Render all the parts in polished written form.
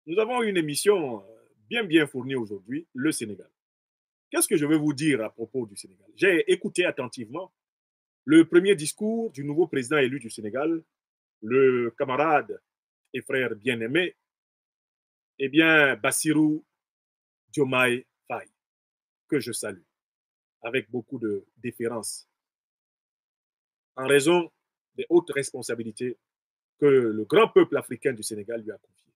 Nous avons une émission bien fournie aujourd'hui, le Sénégal. Qu'est-ce que je vais vous dire à propos du Sénégal? J'ai écouté attentivement le premier discours du nouveau président élu du Sénégal, le camarade et frère bien-aimé, Bassirou Diomaye Faye, que je salue avec beaucoup de déférence, en raison des hautes responsabilités que le grand peuple africain du Sénégal lui a confiées.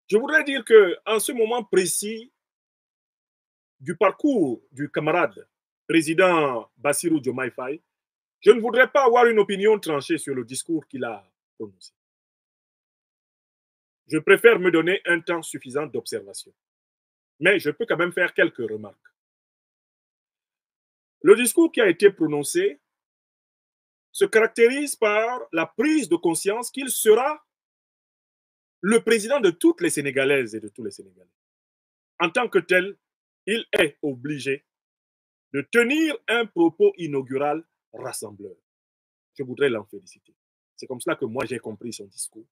Je voudrais dire qu'en ce moment précis du parcours du camarade président Bassirou Diomaye Faye, je ne voudrais pas avoir une opinion tranchée sur le discours qu'il a prononcé. Je préfère me donner un temps suffisant d'observation. Mais je peux quand même faire quelques remarques. Le discours qui a été prononcé se caractérise par la prise de conscience qu'il sera le président de toutes les Sénégalaises et de tous les Sénégalais. En tant que tel, il est obligé de tenir un propos inaugural rassembleur. Je voudrais l'en féliciter. C'est comme cela que moi j'ai compris son discours.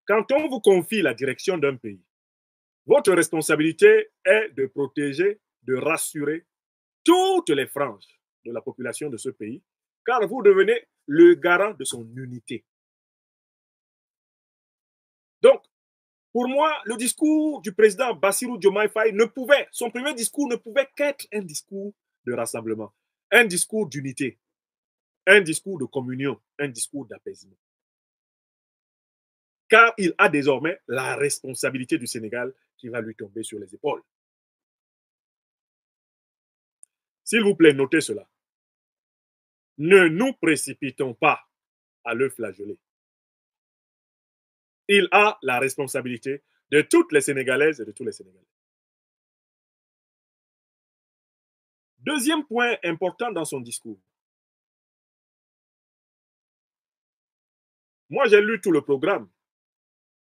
Quand on vous confie la direction d'un pays, votre responsabilité est de protéger, de rassurer toutes les franges de la population de ce pays, car vous devenez le garant de son unité. Donc, pour moi, le discours du président Bassirou Diomaye Faye son premier discours ne pouvait qu'être un discours de rassemblement, un discours d'unité, un discours de communion, un discours d'apaisement. Car il a désormais la responsabilité du Sénégal qui va lui tomber sur les épaules. S'il vous plaît, notez cela. Ne nous précipitons pas à le flageller. Il a la responsabilité de toutes les Sénégalaises et de tous les Sénégalais. Deuxième point important dans son discours. Moi, j'ai lu tout le programme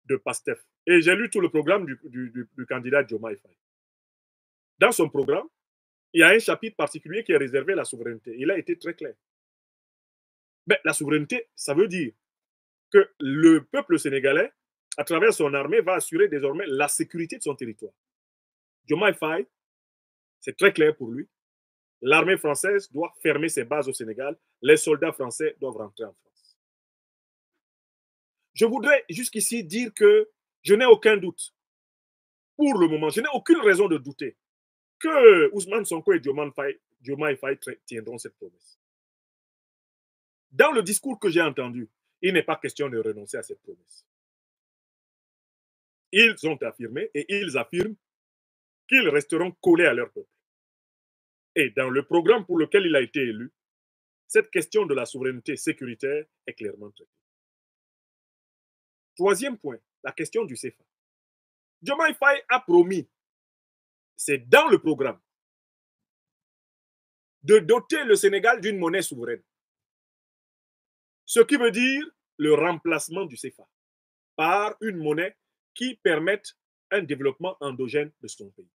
de PASTEF et j'ai lu tout le programme du candidat Diomaye Faye. Dans son programme, il y a un chapitre particulier qui est réservé à la souveraineté. Il a été très clair. Mais la souveraineté, ça veut dire que le peuple sénégalais, à travers son armée, va assurer désormais la sécurité de son territoire. Diomaye Faye, c'est très clair pour lui. L'armée française doit fermer ses bases au Sénégal. Les soldats français doivent rentrer en France. Je voudrais jusqu'ici dire que je n'ai aucun doute. Pour le moment, je n'ai aucune raison de douter que Ousmane Sonko et Diomaye Faye tiendront cette promesse. Dans le discours que j'ai entendu, il n'est pas question de renoncer à cette promesse. Ils ont affirmé et ils affirment qu'ils resteront collés à leur peuple. Et dans le programme pour lequel il a été élu, cette question de la souveraineté sécuritaire est clairement traitée. Troisième point, la question du CFA. Diomaye Faye a promis, c'est dans le programme, de doter le Sénégal d'une monnaie souveraine. Ce qui veut dire le remplacement du CFA par une monnaie qui permette un développement endogène de son pays.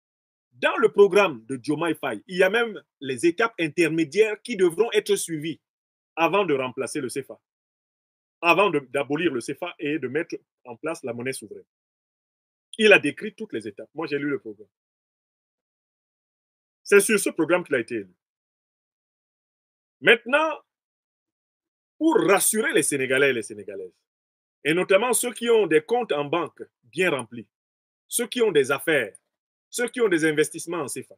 Dans le programme de Diomaye Faye, il y a même les étapes intermédiaires qui devront être suivies avant de remplacer le CFA, avant d'abolir le CFA et de mettre en place la monnaie souveraine. Il a décrit toutes les étapes. Moi, j'ai lu le programme. C'est sur ce programme qu'il a été élu. Maintenant, pour rassurer les Sénégalais et les Sénégalaises, et notamment ceux qui ont des comptes en banque bien remplis, ceux qui ont des affaires, ceux qui ont des investissements en CFA,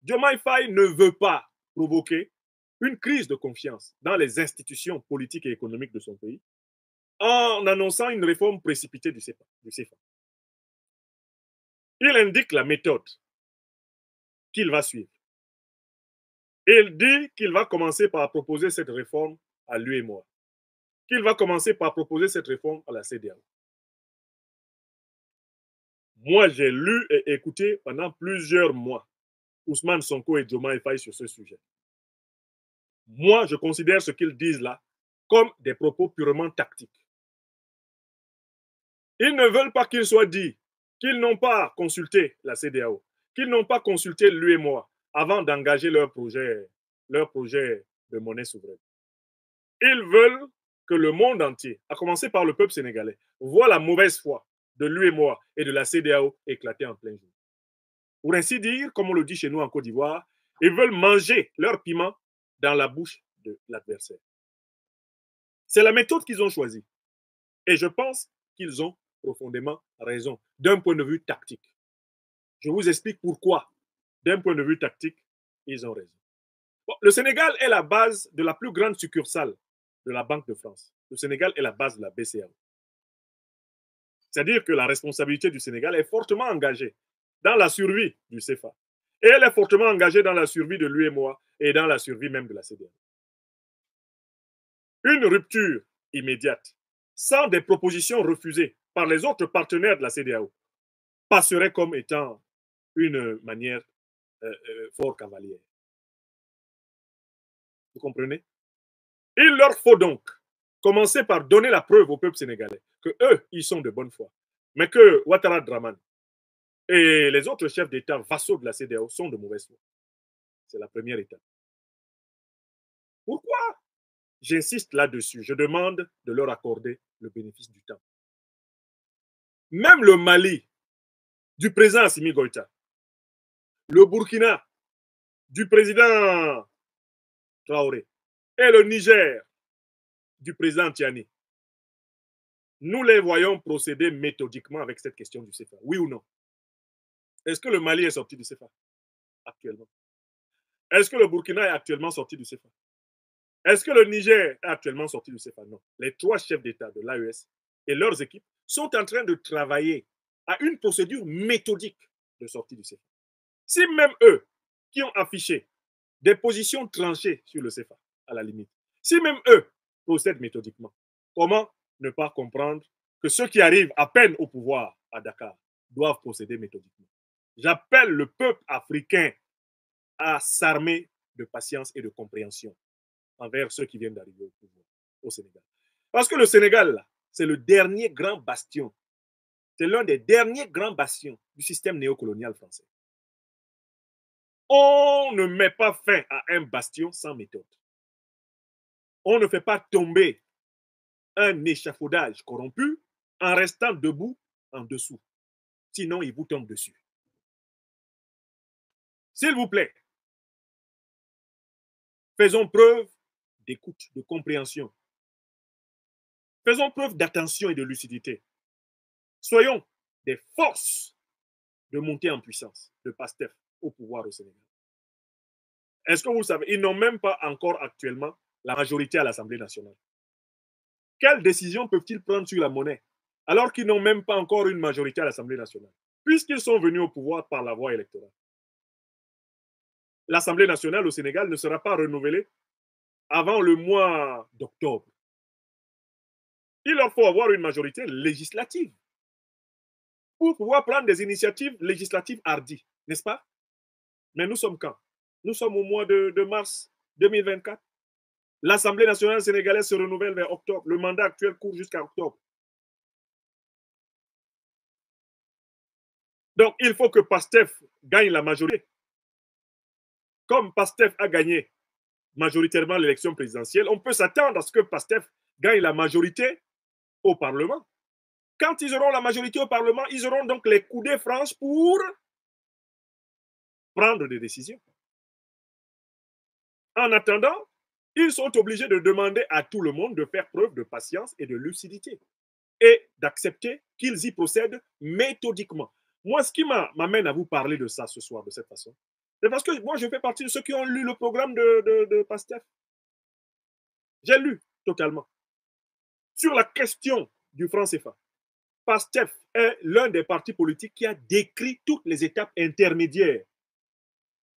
Diomaye Faye ne veut pas provoquer une crise de confiance dans les institutions politiques et économiques de son pays en annonçant une réforme précipitée du CFA. Il indique la méthode qu'il va suivre. Il dit qu'il va commencer par proposer cette réforme à lui et moi, qu'il va commencer par proposer cette réforme à la CEDEAO. Moi, j'ai lu et écouté pendant plusieurs mois Ousmane Sonko et Diomaye Faye sur ce sujet. Moi, je considère ce qu'ils disent là comme des propos purement tactiques. Ils ne veulent pas qu'il soit dit qu'ils n'ont pas consulté la CEDEAO, qu'ils n'ont pas consulté lui et moi avant d'engager leur projet de monnaie souveraine. Ils veulent que le monde entier, à commencer par le peuple sénégalais, voit la mauvaise foi de l'UEMOA et de la CEDEAO éclater en plein jour. Pour ainsi dire, comme on le dit chez nous en Côte d'Ivoire, ils veulent manger leur piment dans la bouche de l'adversaire. C'est la méthode qu'ils ont choisie. Et je pense qu'ils ont profondément raison d'un point de vue tactique. Je vous explique pourquoi, d'un point de vue tactique, ils ont raison. Bon, le Sénégal est la base de la plus grande succursale de la Banque de France. Le Sénégal est la base de la BCEAO. C'est-à-dire que la responsabilité du Sénégal est fortement engagée dans la survie du CFA. Et elle est fortement engagée dans la survie de l'UEMOA et dans la survie même de la CEDEAO. Une rupture immédiate, sans des propositions refusées par les autres partenaires de la CEDEAO, passerait comme étant une manière fort cavalière. Vous comprenez? Il leur faut donc commencer par donner la preuve au peuple sénégalais que eux, ils sont de bonne foi, mais que Ouattara Draman et les autres chefs d'État vassaux de la CEDEAO sont de mauvaise foi. C'est la première étape. Pourquoi j'insiste là-dessus? Je demande de leur accorder le bénéfice du temps. Même le Mali, du président Assimi Goïta, le Burkina, du président Traoré, et le Niger, du président Tiani, nous les voyons procéder méthodiquement avec cette question du CFA. Oui ou non? Est-ce que le Mali est sorti du CFA actuellement? Est-ce que le Burkina est actuellement sorti du CFA? Est-ce que le Niger est actuellement sorti du CFA? Non. Les trois chefs d'État de l'AES et leurs équipes sont en train de travailler à une procédure méthodique de sortie du CFA. Si même eux, qui ont affiché des positions tranchées sur le CFA, à la limite, si même eux procèdent méthodiquement, comment ne pas comprendre que ceux qui arrivent à peine au pouvoir à Dakar doivent procéder méthodiquement? J'appelle le peuple africain à s'armer de patience et de compréhension envers ceux qui viennent d'arriver au pouvoir au Sénégal. Parce que le Sénégal, c'est le dernier grand bastion, c'est l'un des derniers grands bastions du système néocolonial français. On ne met pas fin à un bastion sans méthode. On ne fait pas tomber un échafaudage corrompu en restant debout en dessous. Sinon, il vous tombe dessus. S'il vous plaît, faisons preuve d'écoute, de compréhension. Faisons preuve d'attention et de lucidité. Soyons des forces de montée en puissance de PASTEF au pouvoir au Sénégal. Est-ce que vous savez, ils n'ont même pas encore actuellement la majorité à l'Assemblée nationale. Quelles décisions peuvent-ils prendre sur la monnaie alors qu'ils n'ont même pas encore une majorité à l'Assemblée nationale, puisqu'ils sont venus au pouvoir par la voie électorale? L'Assemblée nationale au Sénégal ne sera pas renouvelée avant le mois d'octobre. Il leur faut avoir une majorité législative pour pouvoir prendre des initiatives législatives hardies, n'est-ce pas? Mais nous sommes quand? Nous sommes au mois de mars 2024. L'Assemblée nationale sénégalaise se renouvelle vers octobre. Le mandat actuel court jusqu'à octobre. Donc, il faut que PASTEF gagne la majorité. Comme PASTEF a gagné majoritairement l'élection présidentielle, on peut s'attendre à ce que PASTEF gagne la majorité au Parlement. Quand ils auront la majorité au Parlement, ils auront donc les coudées franches pour prendre des décisions. En attendant, ils sont obligés de demander à tout le monde de faire preuve de patience et de lucidité et d'accepter qu'ils y procèdent méthodiquement. Moi, ce qui m'amène à vous parler de ça ce soir de cette façon, c'est parce que moi, je fais partie de ceux qui ont lu le programme de PASTEF. J'ai lu totalement. Sur la question du franc CFA, PASTEF est l'un des partis politiques qui a décrit toutes les étapes intermédiaires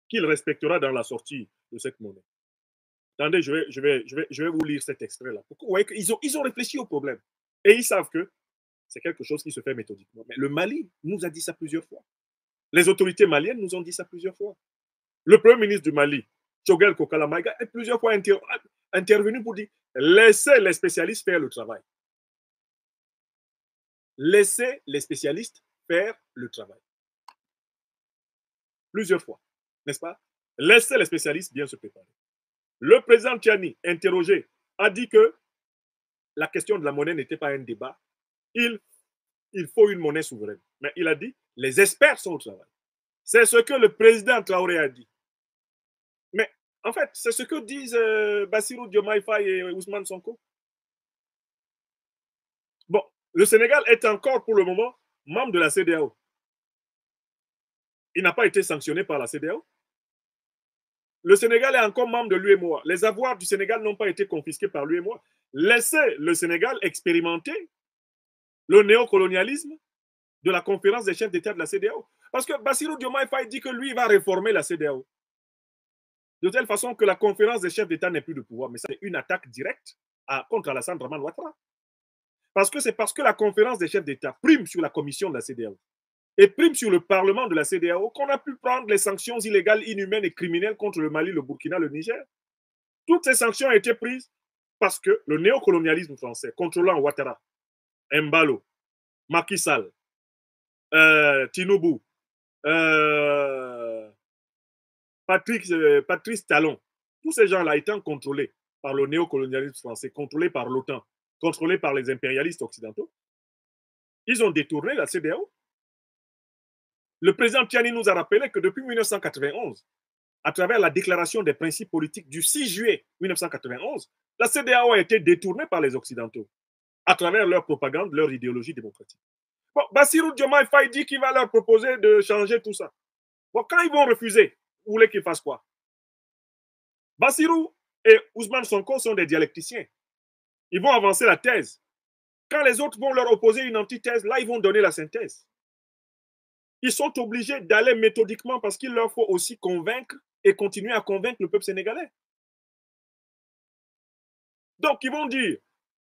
qu'il respectera dans la sortie de cette monnaie. Attendez, je vais vous lire cet extrait-là. Vous voyez qu'ils ont réfléchi au problème. Et ils savent que c'est quelque chose qui se fait méthodiquement. Mais le Mali nous a dit ça plusieurs fois. Les autorités maliennes nous ont dit ça plusieurs fois. Le premier ministre du Mali, Choguel Kokalamaïga, est plusieurs fois intervenu pour dire laissez les spécialistes faire le travail. Laissez les spécialistes faire le travail. Plusieurs fois, n'est-ce pas? Laissez les spécialistes bien se préparer. Le président Tiani, interrogé, a dit que la question de la monnaie n'était pas un débat. Il faut une monnaie souveraine. Mais il a dit, les experts sont au travail. C'est ce que le président Traoré a dit. Mais en fait, c'est ce que disent Bassirou Diomaye Faye et Ousmane Sonko. Bon, le Sénégal est encore pour le moment membre de la CEDEAO. Il n'a pas été sanctionné par la CEDEAO. Le Sénégal est encore membre de l'UEMOA. Les avoirs du Sénégal n'ont pas été confisqués par l'UEMOA. Laissez le Sénégal expérimenter le néocolonialisme de la conférence des chefs d'État de la CEDEAO. Parce que Bassirou Diomaye Faye dit que lui va réformer la CEDEAO. De telle façon que la conférence des chefs d'État n'ait plus de pouvoir. Mais c'est une attaque directe contre Alassane Draman Ouattara. Parce que c'est parce que la conférence des chefs d'État prime sur la commission de la CEDEAO et prime sur le Parlement de la CEDEAO qu'on a pu prendre les sanctions illégales, inhumaines et criminelles contre le Mali, le Burkina, le Niger. Toutes ces sanctions ont été prises parce que le néocolonialisme français, contrôlant Ouattara, Mbalo, Macky Sall, Tinubu, Patrice Talon, tous ces gens-là étant contrôlés par le néocolonialisme français, contrôlés par l'OTAN, contrôlés par les impérialistes occidentaux, ils ont détourné la CEDEAO. Le président Tiani nous a rappelé que depuis 1991, à travers la déclaration des principes politiques du 6 juillet 1991, la CEDEAO a été détournée par les Occidentaux à travers leur propagande, leur idéologie démocratique. Bon, Bassirou Diomaye Faye dit qu'il va leur proposer de changer tout ça. Bon, quand ils vont refuser, vous voulez qu'ils fassent quoi? Bassirou et Ousmane Sonko sont des dialecticiens. Ils vont avancer la thèse. Quand les autres vont leur opposer une antithèse, là, ils vont donner la synthèse. Ils sont obligés d'aller méthodiquement parce qu'il leur faut aussi convaincre et continuer à convaincre le peuple sénégalais. Donc, ils vont dire,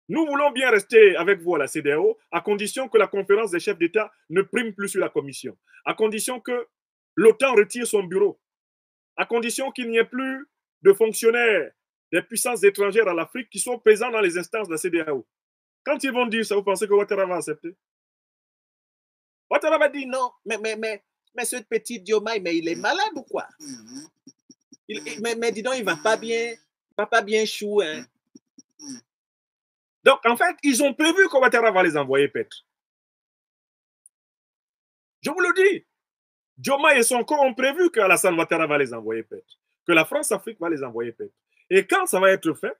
nous voulons bien rester avec vous à la CEDEAO à condition que la conférence des chefs d'État ne prime plus sur la commission, à condition que l'OTAN retire son bureau, à condition qu'il n'y ait plus de fonctionnaires des puissances étrangères à l'Afrique qui sont présents dans les instances de la CEDEAO. Quand ils vont dire ça, vous pensez que Ouattara va accepter? Ouattara va dire non, mais ce petit Diomaye, mais il est malade ou quoi? Mais dis donc, il ne va pas bien chou. Hein? Donc, en fait, ils ont prévu que Ouattara va les envoyer paître. Je vous le dis. Diomaye et Sonko ont prévu qu'Alassane Ouattara va les envoyer paître, que la France-Afrique va les envoyer paître. Et quand ça va être fait,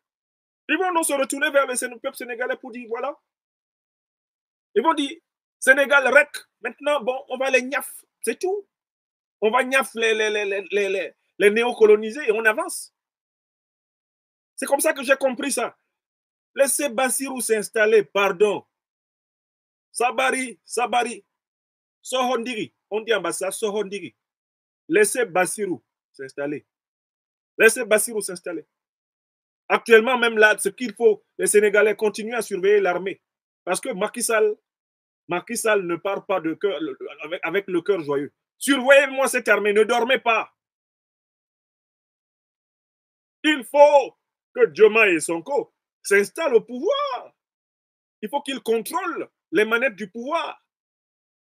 ils vont donc se retourner vers le peuple sénégalais pour dire, voilà. Ils vont dire, Sénégal rec, maintenant, bon, on va les ñaf, c'est tout. On va ñaf les néocolonisés et on avance. C'est comme ça que j'ai compris ça. Laissez Bassirou s'installer, pardon. Sabari, Sohondiri, on dit ambassade, Sohondiri. Laissez Bassirou s'installer. Laissez Bassirou s'installer. Actuellement, même là, ce qu'il faut, les Sénégalais continuent à surveiller l'armée. Parce que Macky Sall ne part pas de cœur, avec le cœur joyeux. Surveillez-moi cette armée, ne dormez pas. Il faut que Diomaye et Sonko s'installent au pouvoir. Il faut qu'ils contrôlent les manettes du pouvoir.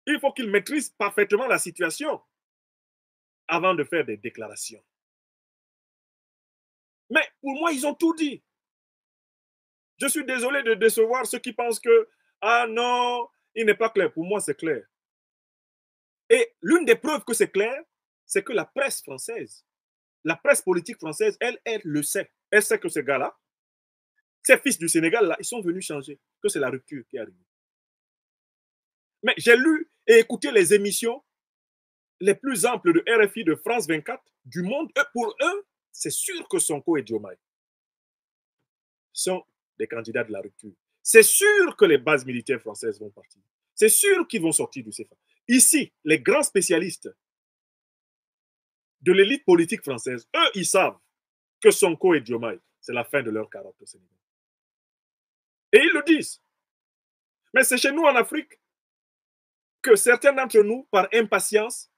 Il faut qu'ils maîtrisent parfaitement la situation avant de faire des déclarations. Mais pour moi, ils ont tout dit. Je suis désolé de décevoir ceux qui pensent que, ah non, il n'est pas clair. Pour moi, c'est clair. Et l'une des preuves que c'est clair, c'est que la presse française, la presse politique française, elle le sait. Elle sait que ces gars-là, ces fils du Sénégal, là, ils sont venus changer, que c'est la rupture qui est arrivée. Mais j'ai lu et écouté les émissions les plus amples de RFI, de France 24, du monde. Pour eux, c'est sûr que Sonko et Diomaye sont des candidats de la rupture. C'est sûr que les bases militaires françaises vont partir. C'est sûr qu'ils vont sortir du CFA. Ici, les grands spécialistes de l'élite politique française, eux, ils savent que Sonko et Diomaye, c'est la fin de leur carotte au Sénégal. Et ils le disent. Mais c'est chez nous en Afrique que certains d'entre nous, par impatience,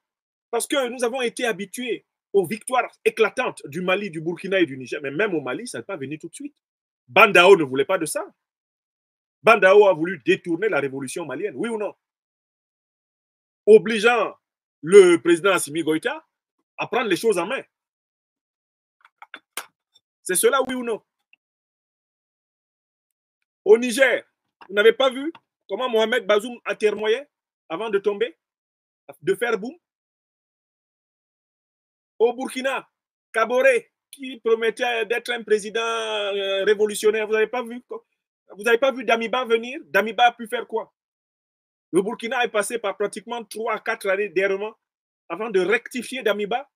parce que nous avons été habitués aux victoires éclatantes du Mali, du Burkina et du Niger, mais même au Mali, ça n'est pas venu tout de suite. Bandao ne voulait pas de ça. Bandao a voulu détourner la révolution malienne, oui ou non? Obligeant le président Assimi Goïta à prendre les choses en main. C'est cela, oui ou non? Au Niger, vous n'avez pas vu comment Mohamed Bazoum a termoyé avant de tomber, de faire boum? Au Burkina, Kaboré, qui promettait d'être un président révolutionnaire, vous n'avez pas vu? Vous n'avez pas vu Damiba venir? Damiba a pu faire quoi? Le Burkina est passé par pratiquement 3 à 4 années d'errement avant de rectifier Damiba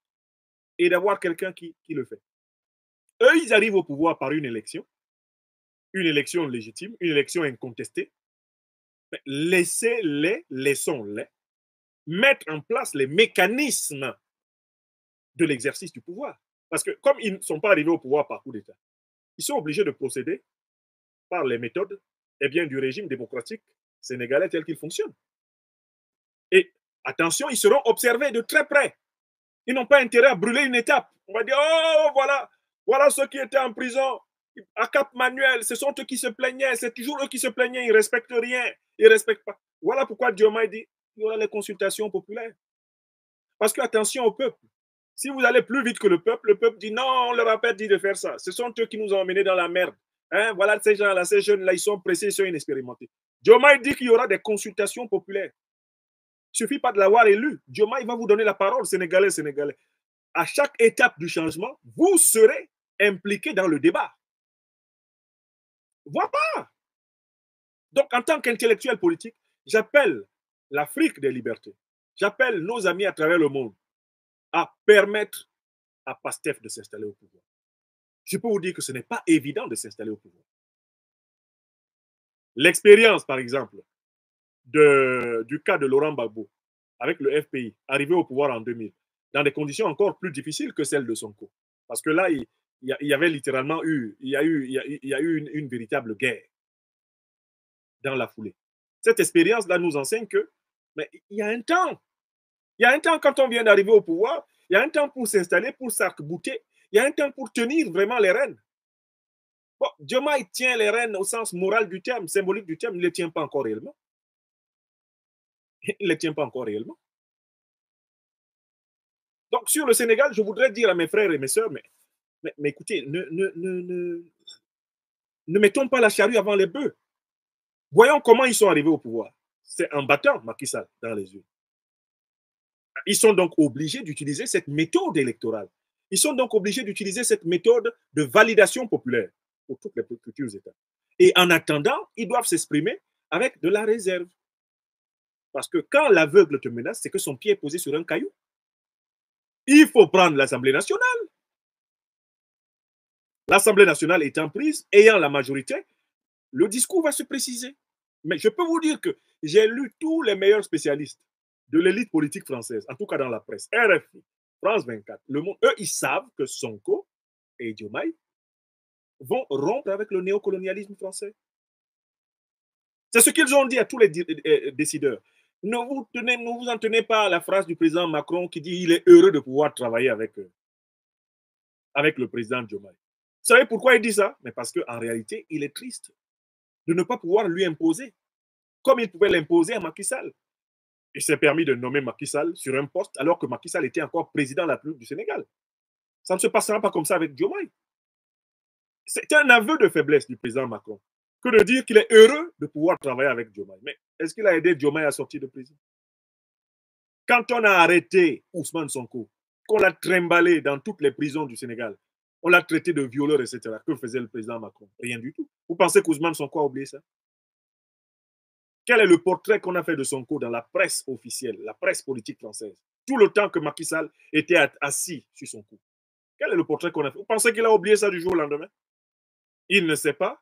et d'avoir quelqu'un qui le fait. Eux, ils arrivent au pouvoir par une élection légitime, une élection incontestée. Laissons-les mettre en place les mécanismes de l'exercice du pouvoir. Parce que comme ils ne sont pas arrivés au pouvoir par coup d'État, ils sont obligés de procéder par les méthodes du régime démocratique sénégalais tel qu'il fonctionne. Et attention, ils seront observés de très près. Ils n'ont pas intérêt à brûler une étape. On va dire, oh, voilà ceux qui étaient en prison à Cap Manuel, ce sont eux qui se plaignaient, c'est toujours eux qui se plaignaient, ils ne respectent rien, ils ne respectent pas. Voilà pourquoi Diomaye dit, il y aura les consultations populaires. Parce que attention au peuple. Si vous allez plus vite que le peuple dit non, on leur a pas dit de faire ça. Ce sont eux qui nous ont emmenés dans la merde. Hein, voilà ces gens-là, ces jeunes-là, ils sont pressés, ils sont inexpérimentés. Diomaye dit qu'il y aura des consultations populaires. Il ne suffit pas de l'avoir élu. Diomaye va vous donner la parole, Sénégalais. À chaque étape du changement, vous serez impliqués dans le débat. Voilà. Donc, en tant qu'intellectuel politique, j'appelle l'Afrique des libertés, j'appelle nos amis à travers le monde à permettre à PASTEF de s'installer au pouvoir. Je peux vous dire que ce n'est pas évident de s'installer au pouvoir. L'expérience, par exemple, du cas de Laurent Gbagbo avec le FPI, arrivé au pouvoir en 2000, dans des conditions encore plus difficiles que celles de Sonko. Parce que là, il y avait littéralement eu une véritable guerre dans la foulée. Cette expérience-là nous enseigne que, mais il y a un temps. Il y a un temps quand on vient d'arriver au pouvoir, il y a un temps pour s'installer, pour s'arc-bouter, il y a un temps pour tenir vraiment les rênes. Bon, Diomaye tient les rênes au sens moral du terme, symbolique du terme, il ne les tient pas encore réellement. Il ne les tient pas encore réellement. Donc, sur le Sénégal, je voudrais dire à mes frères et mes sœurs, mais écoutez, ne mettons pas la charrue avant les bœufs. Voyons comment ils sont arrivés au pouvoir. C'est en battant Macky Sall dans les yeux. Ils sont donc obligés d'utiliser cette méthode électorale. Ils sont donc obligés d'utiliser cette méthode de validation populaire pour toutes les futurs États. Et en attendant, ils doivent s'exprimer avec de la réserve. Parce que quand l'aveugle te menace, c'est que son pied est posé sur un caillou. Il faut prendre l'Assemblée nationale. L'Assemblée nationale étant prise, ayant la majorité, le discours va se préciser. Mais je peux vous dire que j'ai lu tous les meilleurs spécialistes de l'élite politique française, en tout cas dans la presse, RFI, France 24, Le Monde, eux, ils savent que Sonko et Diomaye vont rompre avec le néocolonialisme français. C'est ce qu'ils ont dit à tous les décideurs. Ne vous en tenez pas à la phrase du président Macron qui dit qu'il est heureux de pouvoir travailler avec le président Diomaye. Vous savez pourquoi il dit ça? Mais parce qu'en réalité, il est triste de ne pas pouvoir lui imposer, comme il pouvait l'imposer à Macky Sall. Il s'est permis de nommer Macky Sall sur un poste alors que Macky Sall était encore président de la République du Sénégal. Ça ne se passera pas comme ça avec Diomaye. C'est un aveu de faiblesse du président Macron que de dire qu'il est heureux de pouvoir travailler avec Diomaye. Mais est-ce qu'il a aidé Diomaye à sortir de prison? Quand on a arrêté Ousmane Sonko, qu'on l'a trimballé dans toutes les prisons du Sénégal, on l'a traité de violeur, etc. Que faisait le président Macron? Rien du tout. Vous pensez qu'Ousmane Sonko a oublié ça? Quel est le portrait qu'on a fait de Sonko dans la presse officielle, la presse politique française, tout le temps que Macky Sall était assis sur son cou? Quel est le portrait qu'on a fait? Vous pensez qu'il a oublié ça du jour au lendemain? Il ne sait pas,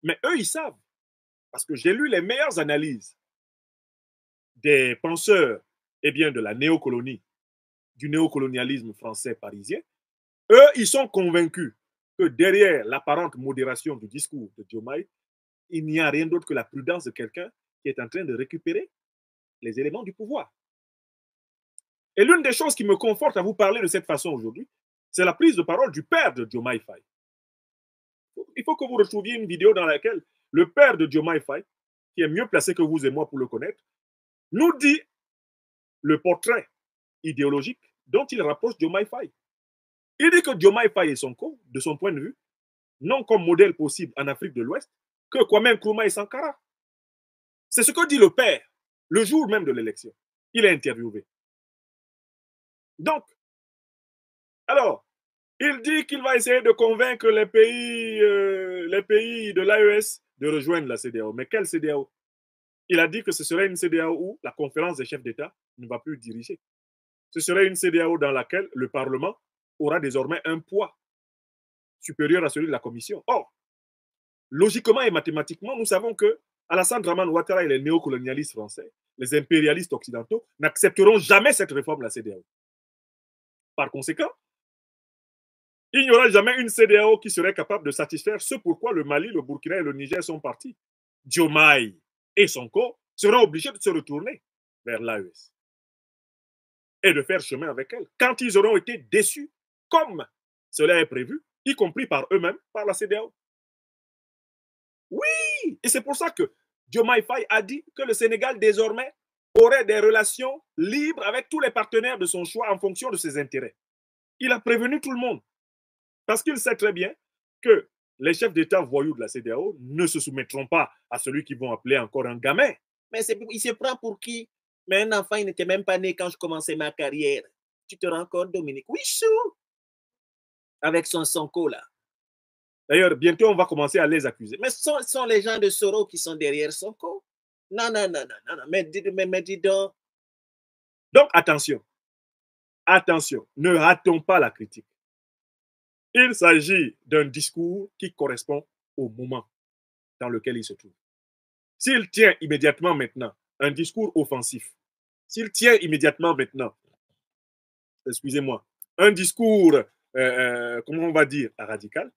mais eux, ils savent. Parce que j'ai lu les meilleures analyses des penseurs de la néocolonie, du néocolonialisme français parisien. Eux, ils sont convaincus que derrière l'apparente modération du discours de Diomaye, il n'y a rien d'autre que la prudence de quelqu'un qui est en train de récupérer les éléments du pouvoir. Et l'une des choses qui me conforte à vous parler de cette façon aujourd'hui, c'est la prise de parole du père de Diomaye Faye. Il faut que vous retrouviez une vidéo dans laquelle le père de Diomaye Faye, qui est mieux placé que vous et moi pour le connaître, nous dit le portrait idéologique dont il rapproche Diomaye Faye. Il dit que Diomaye Faye et Sonko, de son point de vue, non comme modèle possible en Afrique de l'Ouest, que Kwame Nkrumah et Sankara. C'est ce que dit le père le jour même de l'élection. Il est interviewé. Donc, alors, il dit qu'il va essayer de convaincre les pays de l'AES de rejoindre la CEDEAO. Mais quelle CEDEAO? Il a dit que ce serait une CEDEAO où la conférence des chefs d'État ne va plus diriger. Ce serait une CEDEAO dans laquelle le Parlement aura désormais un poids supérieur à celui de la Commission. Or, logiquement et mathématiquement, nous savons que Alassane Dramane Ouattara et les néocolonialistes français, les impérialistes occidentaux, n'accepteront jamais cette réforme de la CEDEAO. Par conséquent, il n'y aura jamais une CEDEAO qui serait capable de satisfaire ce pourquoi le Mali, le Burkina et le Niger sont partis. Diomaye et Sonko seront obligés de se retourner vers l'AES et de faire chemin avec elle quand ils auront été déçus, comme cela est prévu, y compris par eux-mêmes, par la CEDEAO. Oui, et c'est pour ça que Diomaye Faye a dit que le Sénégal désormais aurait des relations libres avec tous les partenaires de son choix en fonction de ses intérêts. Il a prévenu tout le monde parce qu'il sait très bien que les chefs d'État voyous de la CEDEAO ne se soumettront pas à celui qu'ils vont appeler encore un gamin. Mais il se prend pour qui? Mais un enfant, il n'était même pas né quand je commençais ma carrière. Tu te rends compte, Dominique? Oui, chou! Avec son Sonko, là. D'ailleurs, bientôt, on va commencer à les accuser. Mais ce sont les gens de Soro qui sont derrière Sonko. Non, non, non, non, non. Mais dis donc. Donc, attention. Attention, ne ratons pas la critique. Il s'agit d'un discours qui correspond au moment dans lequel il se trouve. S'il tient immédiatement maintenant un discours offensif, s'il tient immédiatement maintenant, excusez-moi, un discours, comment on va dire, radical,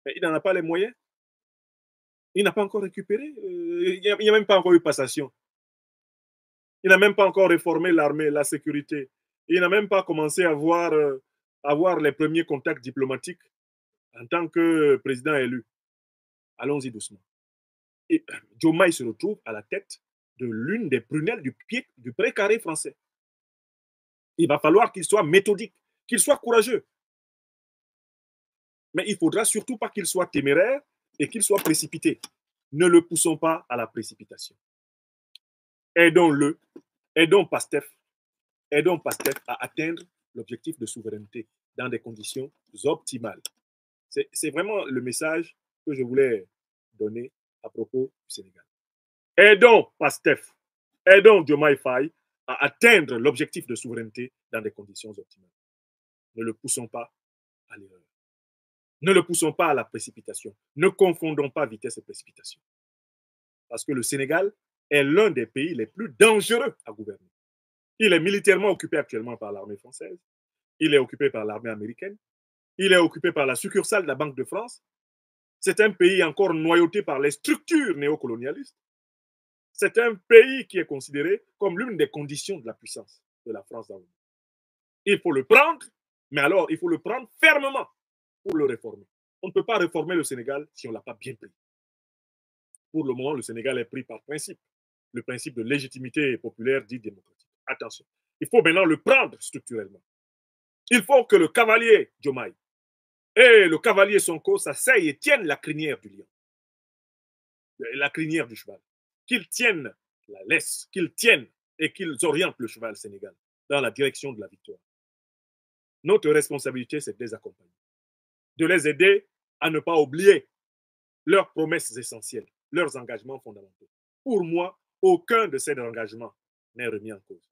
mais il n'en a pas les moyens. Il n'a pas encore récupéré. Il n'y a même pas encore eu passation. Il n'a même pas encore réformé l'armée, la sécurité. Il n'a même pas commencé à avoir les premiers contacts diplomatiques en tant que président élu. Allons-y doucement. Et Diomaye se retrouve à la tête de l'une des prunelles du précaré français. Il va falloir qu'il soit méthodique, qu'il soit courageux. Mais il ne faudra surtout pas qu'il soit téméraire et qu'il soit précipité. Ne le poussons pas à la précipitation. Aidons-le, aidons Pastef à atteindre l'objectif de souveraineté dans des conditions optimales. C'est vraiment le message que je voulais donner à propos du Sénégal. Aidons Pastef, aidons Diomaye Faye à atteindre l'objectif de souveraineté dans des conditions optimales. Ne le poussons pas à l'erreur. Ne le poussons pas à la précipitation. Ne confondons pas vitesse et précipitation. Parce que le Sénégal est l'un des pays les plus dangereux à gouverner. Il est militairement occupé actuellement par l'armée française. Il est occupé par l'armée américaine. Il est occupé par la succursale de la Banque de France. C'est un pays encore noyauté par les structures néocolonialistes. C'est un pays qui est considéré comme l'une des conditions de la puissance de la France. Il faut le prendre, mais alors il faut le prendre fermement pour le réformer. On ne peut pas réformer le Sénégal si on ne l'a pas bien pris. Pour le moment, le Sénégal est pris par principe, le principe de légitimité populaire dit démocratique. Attention, il faut maintenant le prendre structurellement. Il faut que le cavalier Diomaye et le cavalier Sonko s'asseyent et tiennent la crinière du lion, la crinière du cheval. Qu'ils tiennent la laisse, qu'ils tiennent et qu'ils orientent le cheval sénégal dans la direction de la victoire. Notre responsabilité, c'est de les accompagner, de les aider à ne pas oublier leurs promesses essentielles, leurs engagements fondamentaux. Pour moi, aucun de ces engagements n'est remis en cause.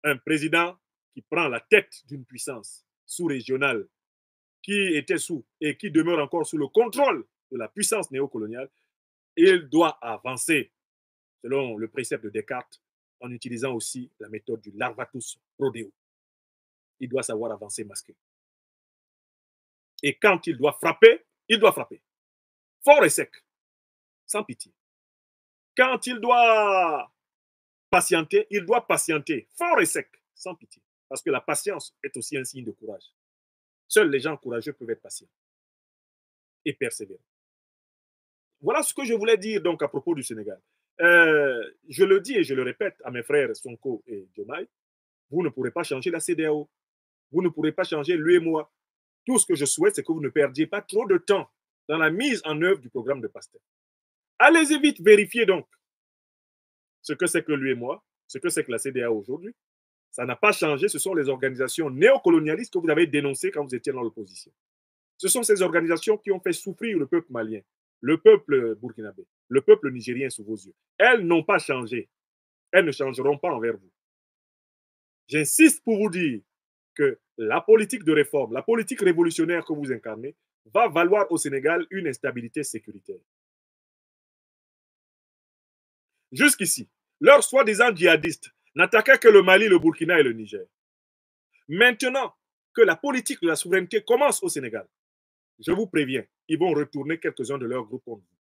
Un président qui prend la tête d'une puissance sous-régionale qui était sous et qui demeure encore sous le contrôle de la puissance néocoloniale, il doit avancer selon le précepte de Descartes en utilisant aussi la méthode du larvatus prodeo. Il doit savoir avancer masqué. Et quand il doit frapper fort et sec, sans pitié. Quand il doit patienter fort et sec, sans pitié. Parce que la patience est aussi un signe de courage. Seuls les gens courageux peuvent être patients et persévérants. Voilà ce que je voulais dire donc à propos du Sénégal. Je le dis et je le répète à mes frères Sonko et Diomaye, vous ne pourrez pas changer la CEDEAO. Vous ne pourrez pas changer l'UEMOA. Tout ce que je souhaite, c'est que vous ne perdiez pas trop de temps dans la mise en œuvre du programme de Pasteur. Allez-y vite, vérifiez donc ce que c'est que lui et moi, ce que c'est que la CEDEAO aujourd'hui. Ça n'a pas changé, ce sont les organisations néocolonialistes que vous avez dénoncées quand vous étiez dans l'opposition. Ce sont ces organisations qui ont fait souffrir le peuple malien, le peuple burkinabé, le peuple nigérien sous vos yeux. Elles n'ont pas changé. Elles ne changeront pas envers vous. J'insiste pour vous dire que la politique de réforme, la politique révolutionnaire que vous incarnez, va valoir au Sénégal une instabilité sécuritaire. Jusqu'ici, leurs soi-disant djihadistes n'attaquaient que le Mali, le Burkina et le Niger. Maintenant que la politique de la souveraineté commence au Sénégal, je vous préviens, ils vont retourner quelques-uns de leurs groupes contre vous.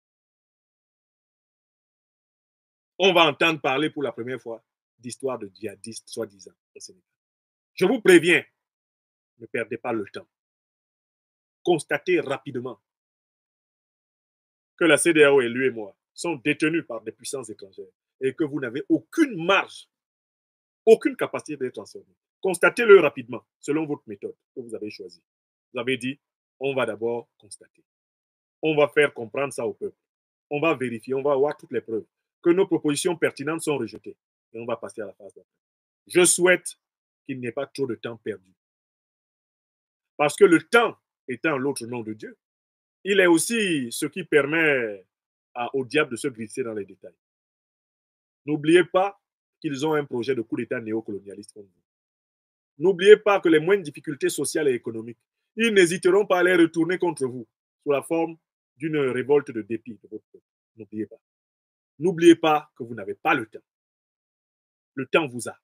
On va entendre parler pour la première fois d'histoire de djihadistes soi-disant au Sénégal. Je vous préviens, ne perdez pas le temps. Constatez rapidement que la CEDEAO et lui et moi sont détenus par des puissances étrangères et que vous n'avez aucune marge, aucune capacité d'être transformé. Constatez-le rapidement, selon votre méthode que vous avez choisie. Vous avez dit, on va d'abord constater. On va faire comprendre ça au peuple. On va vérifier, on va avoir toutes les preuves que nos propositions pertinentes sont rejetées. Et on va passer à la phase d'après. Je souhaite qu'il n'y ait pas trop de temps perdu. Parce que le temps étant l'autre nom de Dieu, il est aussi ce qui permet au diable de se glisser dans les détails. N'oubliez pas qu'ils ont un projet de coup d'État néocolonialiste contre vous. N'oubliez pas que les moindres difficultés sociales et économiques, ils n'hésiteront pas à les retourner contre vous sous la forme d'une révolte de dépit de votre peuple. N'oubliez pas. N'oubliez pas que vous n'avez pas le temps. Le temps vous a.